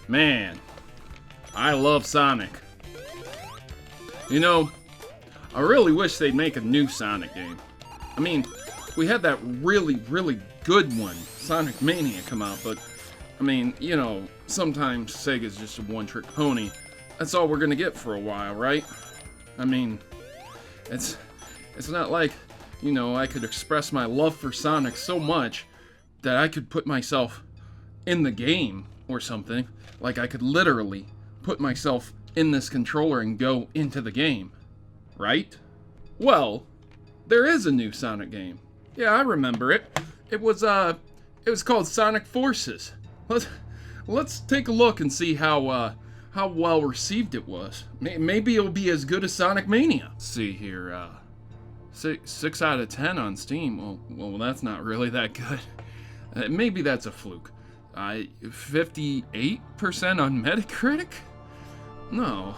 Man, I love Sonic. You know, I really wish they'd make a new Sonic game. I mean, we had that really, really good one, Sonic Mania, come out, but, I mean, you know, sometimes Sega's just a one-trick pony. That's all we're gonna get for a while, right? I mean, it's not like, you know, I could express my love for Sonic so much that I could put myself in the game or something. Like, I could literally put myself in this controller and go into the game, right? Well, there is a new Sonic game. Yeah, I remember it. It was called Sonic Forces. Let's take a look and see how well received it was. Maybe it'll be as good as Sonic Mania. Let's see here, 6 out of 10 on Steam. Well, that's not really that good. Maybe that's a fluke. 58% on Mediocrity? No.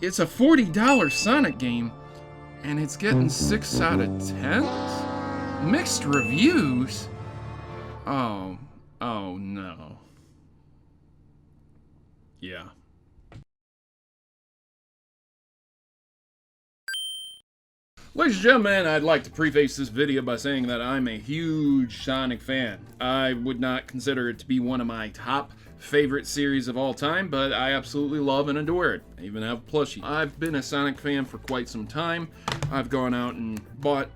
It's a $40 Sonic game, and it's getting 6 out of 10? Mixed reviews? Oh no. Yeah. Ladies and gentlemen, I'd like to preface this video by saying that I'm a huge Sonic fan. I would not consider it to be one of my top favorite series of all time, but I absolutely love and adore it. I even have a plushie. I've been a Sonic fan for quite some time. I've gone out and bought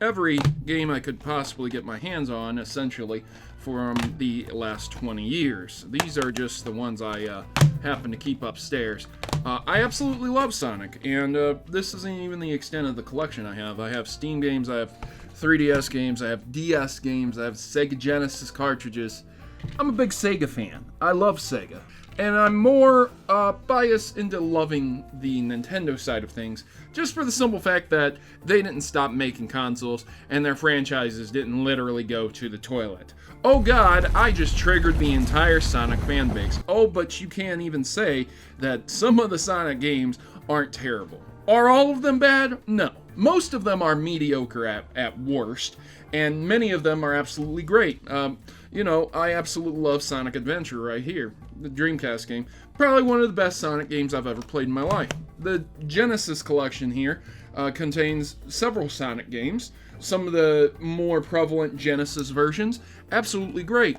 every game I could possibly get my hands on, essentially, from the last 20 years. These are just the ones I happen to keep upstairs. I absolutely love Sonic, and this isn't even the extent of the collection I have. I have Steam games, I have 3DS games, I have DS games, I have Sega Genesis cartridges. I'm a big Sega fan. I love Sega. And I'm more biased into loving the Nintendo side of things, just for the simple fact that they didn't stop making consoles, and their franchises didn't literally go to the toilet. Oh god, I just triggered the entire Sonic fan base. Oh, but you can't even say that some of the Sonic games aren't terrible. Are all of them bad? No. Most of them are mediocre at worst, and many of them are absolutely great. You know, I absolutely love Sonic Adventure right here, the Dreamcast game. Probably one of the best Sonic games I've ever played in my life. The Genesis collection here contains several Sonic games. Some of the more prevalent Genesis versions, absolutely great.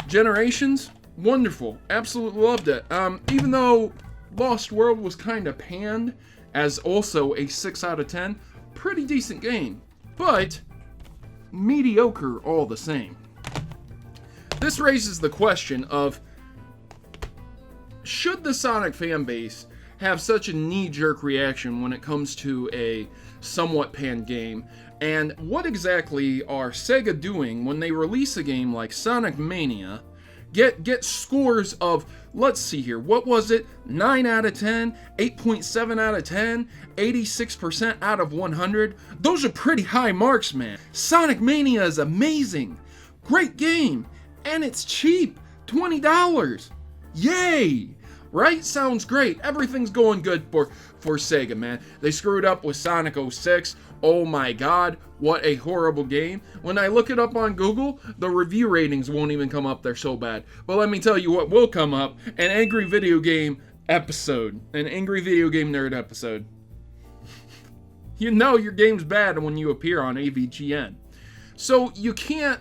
Generations, wonderful. Absolutely loved it. Even though Lost World was kind of panned as also a 6 out of 10, pretty decent game, but mediocre all the same. This raises the question of, should the Sonic fanbase have such a knee-jerk reaction when it comes to a somewhat panned game, and what exactly are Sega doing when they release a game like Sonic Mania, get scores of, let's see here, what was it, 9 out of 10, 8.7 out of 10, 86% out of 100? Those are pretty high marks, man. Sonic Mania is amazing, great game, and it's cheap, $20. Yay! Right? Sounds great. Everything's going good for Sega, man. They screwed up with Sonic 06. Oh my god, what a horrible game. When I look it up on Google, the review ratings won't even come up. They're so bad. But let me tell you what will come up. An Angry Video Game episode. An Angry Video Game Nerd episode. You know your game's bad when you appear on AVGN. So you can't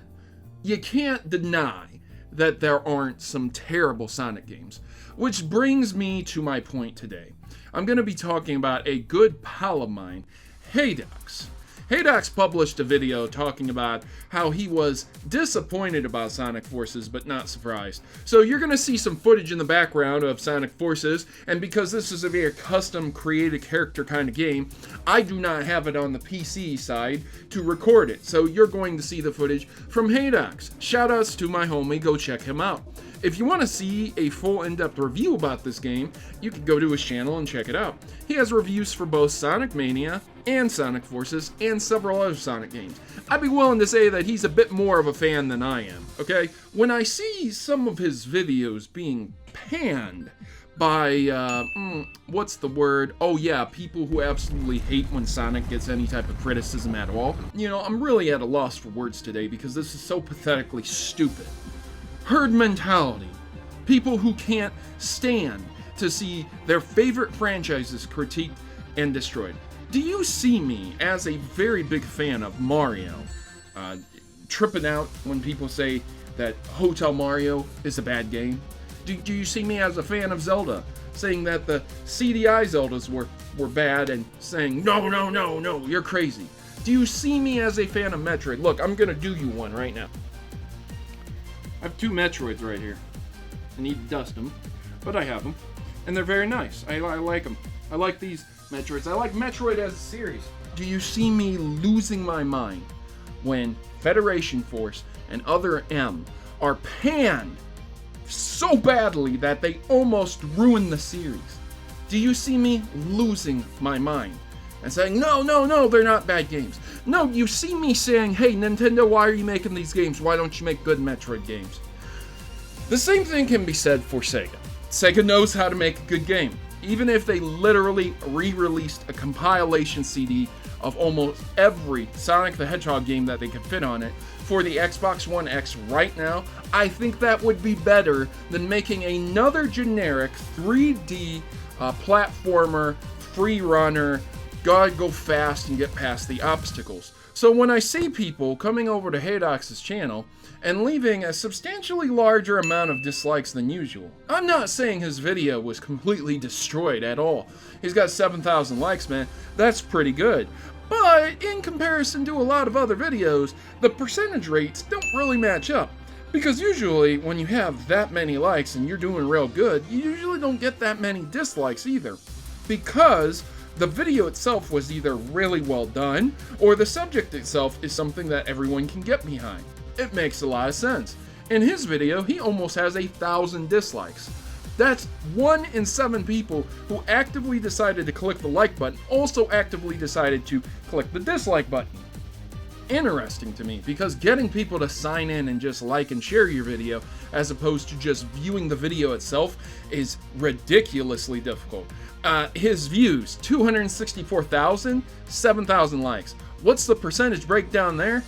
deny that there aren't some terrible Sonic games. Which brings me to my point today. I'm going to be talking about a good pal of mine, Haedox. Haedox published a video talking about how he was disappointed about Sonic Forces, but not surprised. So you're going to see some footage in the background of Sonic Forces, and because this is a very custom created character kind of game, I do not have it on the PC side to record it. So you're going to see the footage from Haedox. Shoutouts to my homie, go check him out. If you want to see a full in-depth review about this game, you can go to his channel and check it out. He has reviews for both Sonic Mania and Sonic Forces and several other Sonic games. I'd be willing to say that he's a bit more of a fan than I am, okay? When I see some of his videos being panned by, what's the word? Oh yeah, people who absolutely hate when Sonic gets any type of criticism at all. You know, I'm really at a loss for words today because this is so pathetically stupid. Herd mentality. People who can't stand to see their favorite franchises critiqued and destroyed. Do you see me as a very big fan of Mario, tripping out when people say that Hotel Mario is a bad game? Do you see me as a fan of Zelda, saying that the CDI Zeldas were bad and saying, no, you're crazy? Do you see me as a fan of Metroid? Look, I'm gonna do you one right now. I have 2 Metroids right here. I need to dust them, but I have them. And they're very nice. I like them. I like these Metroids. I like Metroid as a series. Do you see me losing my mind when Federation Force and Other M are panned so badly that they almost ruin the series? Do you see me losing my mind and saying, no, they're not bad games? No, you see me saying, hey, Nintendo, why are you making these games? Why don't you make good Metroid games? The same thing can be said for Sega. Sega knows how to make a good game. Even if they literally re-released a compilation CD of almost every Sonic the Hedgehog game that they could fit on it for the Xbox One X right now, I think that would be better than making another generic 3D platformer, free runner, gotta go fast and get past the obstacles. So when I see people coming over to Haedox's channel and leaving a substantially larger amount of dislikes than usual, I'm not saying his video was completely destroyed at all. He's got 7,000 likes, man. That's pretty good. But in comparison to a lot of other videos, the percentage rates don't really match up. Because usually when you have that many likes and you're doing real good, you usually don't get that many dislikes either. Because the video itself was either really well done, or the subject itself is something that everyone can get behind. It makes a lot of sense. In his video, he almost has 1,000 dislikes. That's 1 in 7 people who actively decided to click the like button also actively decided to click the dislike button. Interesting to me, because getting people to sign in and just like and share your video as opposed to just viewing the video itself is ridiculously difficult. His views, 264,000, 7,000 likes. What's the percentage breakdown there?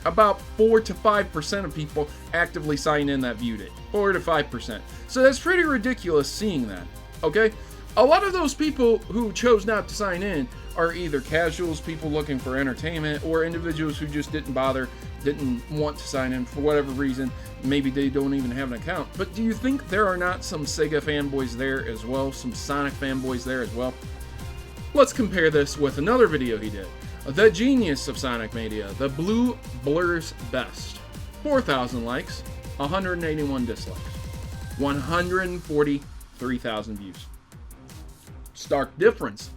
About 4 to 5% of people actively sign in that viewed it. 4 to 5%. So that's pretty ridiculous seeing that, okay? A lot of those people who chose not to sign in are either casuals, people looking for entertainment, or individuals who just didn't want to sign in for whatever reason. Maybe they don't even have an account. But do you think there are not some Sega fanboys there as well? Some Sonic fanboys there as well? Let's compare this with another video he did. The genius of Sonic Mania, the Blue Blur's Best. 4,000 likes, 181 dislikes, 143,000 views. Stark difference.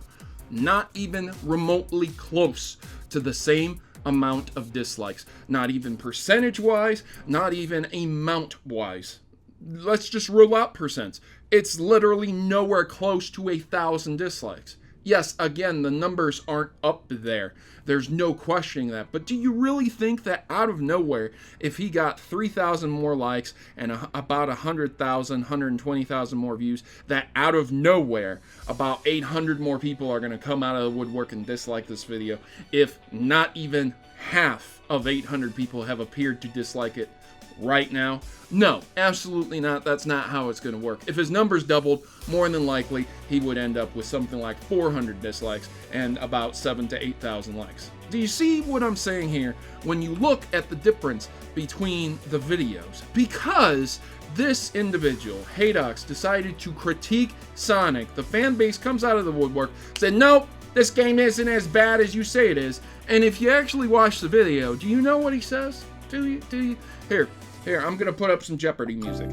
Not even remotely close to the same amount of dislikes. Not even percentage-wise, not even amount-wise. Let's just rule out percents. It's literally nowhere close to 1,000 dislikes. Yes, again, the numbers aren't up there. There's no questioning that. But do you really think that out of nowhere, if he got 3,000 more likes and about 100,000, 120,000 more views, that out of nowhere, about 800 more people are going to come out of the woodwork and dislike this video, if not even half of 800 people have appeared to dislike it right now? No, absolutely not. That's not how it's going to work. If his numbers doubled, more than likely he would end up with something like 400 dislikes and about 7,000 to 8,000 likes. Do you see what I'm saying here when you look at the difference between the videos? Because this individual, Haedox, decided to critique Sonic, the fan base comes out of the woodwork, said, nope, this game isn't as bad as you say it is. And if you actually watch the video, do you know what he says? Do you? Here, I'm gonna put up some Jeopardy music.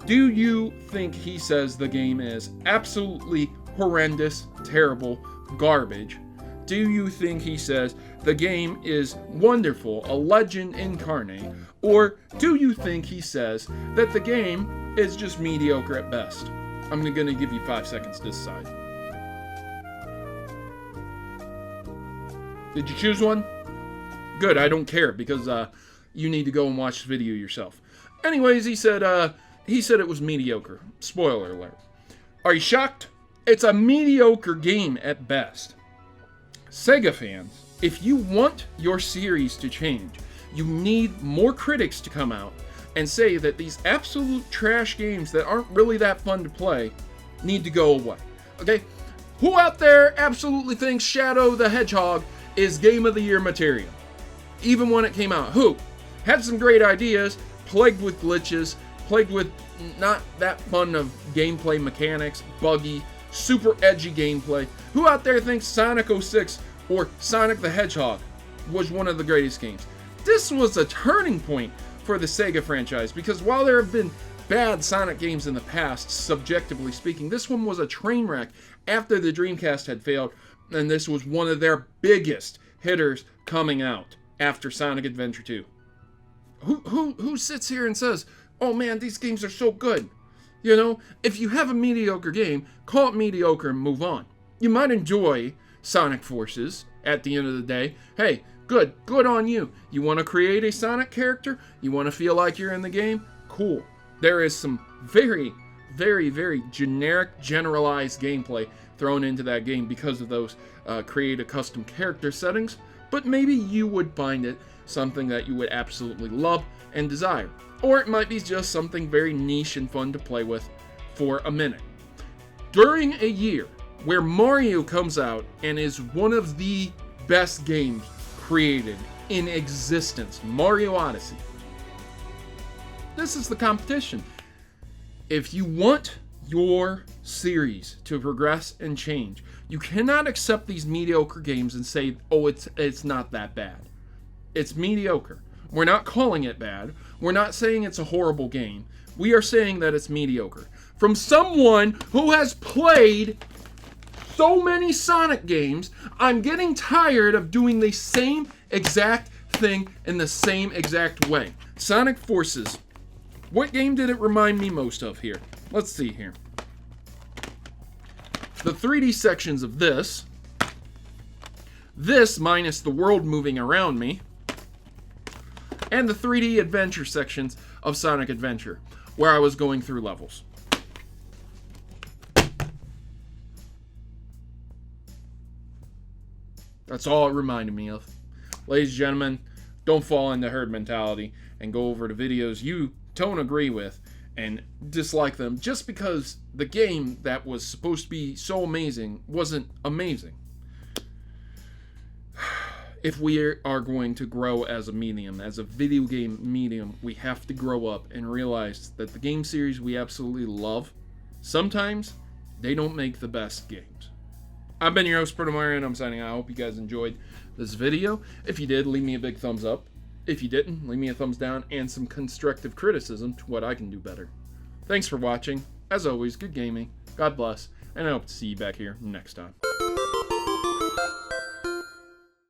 Do you think he says the game is absolutely horrendous, terrible, garbage? Do you think he says the game is wonderful, a legend incarnate? Or do you think he says that the game is just mediocre at best? I'm gonna give you 5 seconds to decide. Did you choose one? Good, I don't care, because you need to go and watch the video yourself. Anyways, he said it was mediocre. Spoiler alert. Are you shocked? It's a mediocre game at best. Sega fans, if you want your series to change, you need more critics to come out and say that these absolute trash games that aren't really that fun to play need to go away. Okay? Who out there absolutely thinks Shadow the Hedgehog is Game of the Year material? Even when it came out. Who? Had some great ideas, plagued with glitches, plagued with not that fun of gameplay mechanics, buggy, super edgy gameplay. Who out there thinks Sonic 06 or Sonic the Hedgehog was one of the greatest games? This was a turning point for the Sega franchise, because while there have been bad Sonic games in the past, subjectively speaking, this one was a train wreck after the Dreamcast had failed, and this was one of their biggest hitters coming out after Sonic Adventure 2. Who sits here and says, oh man, these games are so good? You know, if you have a mediocre game, call it mediocre and move on. You might enjoy Sonic Forces at the end of the day. Hey, good on you. You want to create a Sonic character? You want to feel like you're in the game? Cool. There is some very, very, very generic, generalized gameplay thrown into that game because of those create a custom character settings, but maybe you would find it something that you would absolutely love and desire. Or it might be just something very niche and fun to play with for a minute. During a year where Mario comes out and is one of the best games created in existence, Mario Odyssey, this is the competition. If you want your series to progress and change, you cannot accept these mediocre games and say, oh, it's not that bad. It's mediocre. We're not calling it bad. We're not saying it's a horrible game. We are saying that it's mediocre. From someone who has played so many Sonic games, I'm getting tired of doing the same exact thing in the same exact way. Sonic Forces. What game did it remind me most of here? Let's see here. The 3D sections of this minus the world moving around me, and the 3D adventure sections of Sonic Adventure, where I was going through levels. That's all it reminded me of. Ladies and gentlemen, don't fall into herd mentality and go over to videos you don't agree with and dislike them just because the game that was supposed to be so amazing wasn't amazing. If we are going to grow as a medium, as a video game medium, we have to grow up and realize that the game series we absolutely love, sometimes they don't make the best games. I've been your host, Protomario, and I'm signing out. I hope you guys enjoyed this video. If you did, leave me a big thumbs up. If you didn't, leave me a thumbs down and some constructive criticism to what I can do better. Thanks for watching. As always, good gaming. God bless, and I hope to see you back here next time.